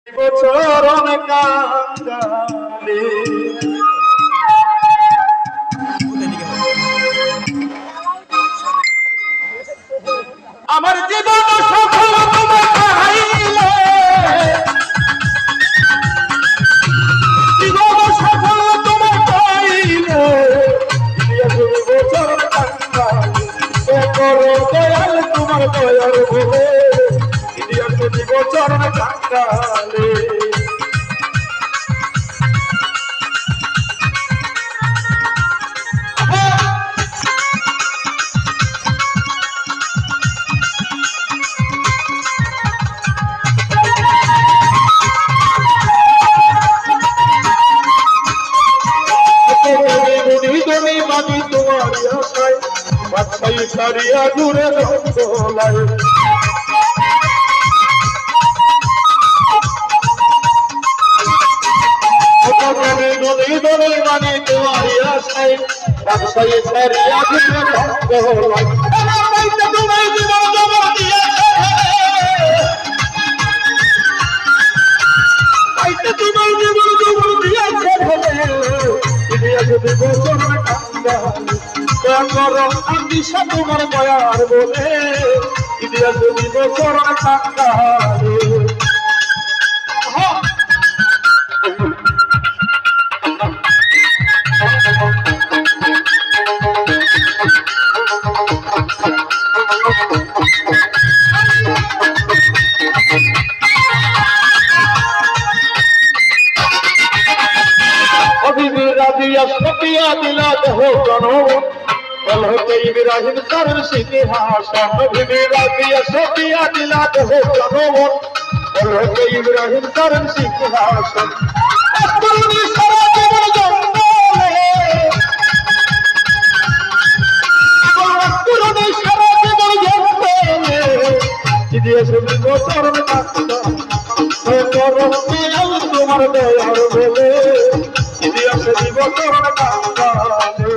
চরণ কাঙ্গালে আমার জীবন সফল তোমার চাইলে জীবন সফল তোমার চাইলে চরণ কাঙ্গালে করো দয়াল তোমার দয়ার বলে দিব চরণ কাঙ্গালে সারিয়া দূরে দোলায় নদী দলে মানে তোমারি আশায় ব্যবসায়ী সারিয়া দূরে দোলায় তোমার জীবন জমা দিয়েছে তোমার জীবন জমা দিয়েছে দিয়েছে দেব চরণ কাঙ্গালে আমি তোমার দয়ার বলে ইতিহাস দিব চরণ কাঙ্গালে सपिया दिला हो जनो कल होते इब्राहिम सर सिंहासन मेरा दिया सपिया दिला हो जनो कल होते इब्राहिम सर सिंहासन अस्कुरुनी सारा जीवन जंगले अस्कुरुनी सारा जीवन जंगले इदिया सुनी गोचरण कांदा करो दिल तुम्हार दयार बोले इतिहास দিব চরণ কাঙ্গালে